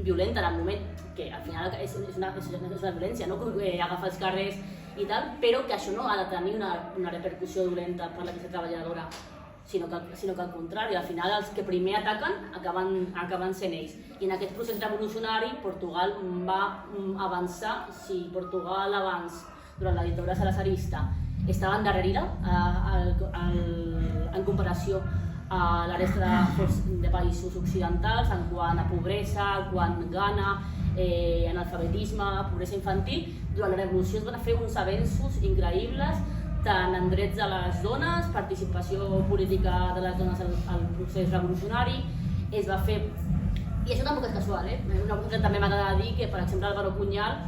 violenta en el moment, que al final és una violència, no? Agafar els carrers i tal, però que això no ha de tenir una repercussió violenta per la classe treballadora, sinó que al contrari, al final els que primer ataquen acaben sent ells. I en aquest procés revolucionari Portugal va avançar. Si Portugal abans, durant la dictadura salazarista, estava endarrerida en comparació a la resta de països occidentals en quant a pobresa, en quant a gana, analfabetisme, pobresa infantil, durant la revolució es van fer uns avenços increïbles tant en drets de les dones, participació política de les dones al procés revolucionari, es va fer... I això tampoc és casual, una cosa que també m'agrada dir que, per exemple, Álvaro Cunyal,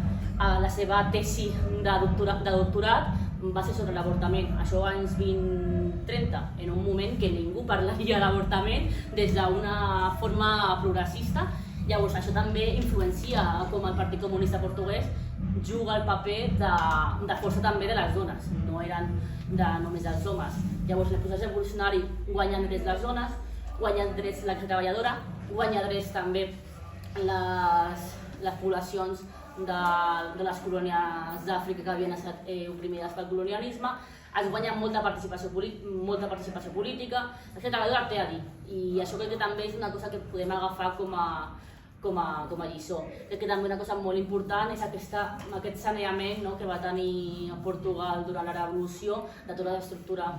la seva tesi de doctorat va ser sobre l'avortament, això anys 20-30, en un moment que ningú parlaria d'avortament des d'una forma progressista. Llavors això també influencia com el Partit Comunista Portuguès juga el paper de força també de les dones, no eren només dels homes. Llavors el procés revolucionari guanyen drets les dones, guanyen drets la classe treballadora, guanya drets també les poblacions de les colònies d'Àfrica que havien estat oprimides pel colonialisme, es guanya molta participació política, la classe treballadora té a dir, i això crec que també és una cosa que podem agafar com com a lliçó. Crec que també una cosa molt important és aquest saneament, no?, que va tenir Portugal durant la Revolució, de tota l'estructura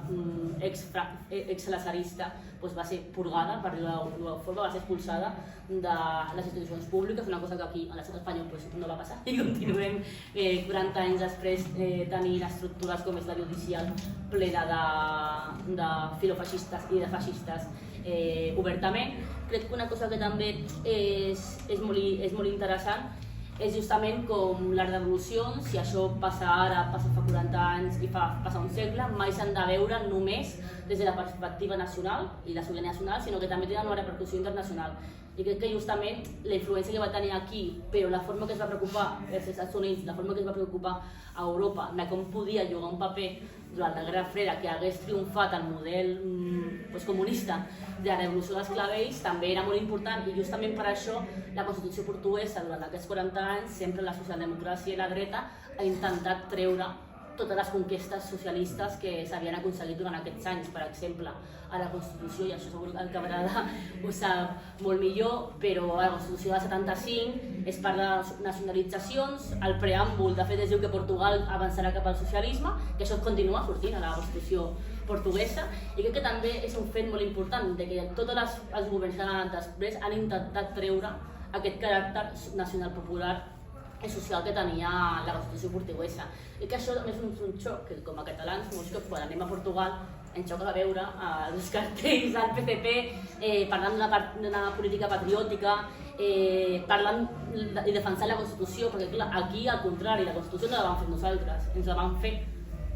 ex-lazarista va ser purgada, per dir-ho d'alguna forma, va ser expulsada de les institucions públiques, una cosa que aquí a l'estat espanyol no va passar, i continuem 40 anys després tenint estructures com és la judicial plena de filofeixistes i de feixistes obertament. Crec que una cosa que també és molt interessant és justament com les revolucions, si això passa ara, passa fa 40 anys i passa un segle, mai s'han de veure només des de la perspectiva nacional i la sobirania nacional, sinó que també tenen una repercussió internacional. I crec que justament la influència que va tenir aquí, però la forma que es va preocupar els Estats Units, la forma que es va preocupar a Europa de com podia jugar un paper durant la Guerra Freda que hagués triomfat el model comunista de la revolució dels clavells, també era molt important, i justament per això la Constitució portuguesa durant aquests 40 anys, sempre la socialdemocràcia i la dreta ha intentat treure totes les conquestes socialistes que s'havien aconseguit durant aquests anys. Per exemple, a la Constitució, i això segur que el camarada ho sap molt millor, però a la Constitució del 75 es parla de nacionalitzacions, el preàmbul de fet es diu que Portugal avançarà cap al socialisme, que això continua sortint a la Constitució portuguesa, i crec que també és un fet molt important de que tots els governs que han anat després han intentat treure aquest caràcter nacional popular i social que tenia la Constitució portuguesa. I que això és un xoc, que com a catalans, quan anem a Portugal, ens xoca de veure els cartells del PCP parlant d'una política patriòtica, parlant i defensant la Constitució, perquè clar, aquí al contrari, la Constitució no la vam fer nosaltres, ens la vam fer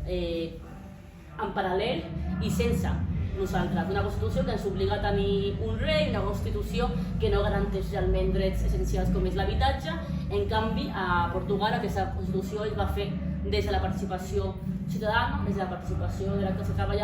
en paral·lel i sense nosaltres. Una Constitució que ens obliga a tenir un rei, una Constitució que no garanteix realment drets essencials com és l'habitatge. En canvi, a Portugal aquesta Constitució es va fer des de la participació ciutadana, des de la participació de la classe treballadora,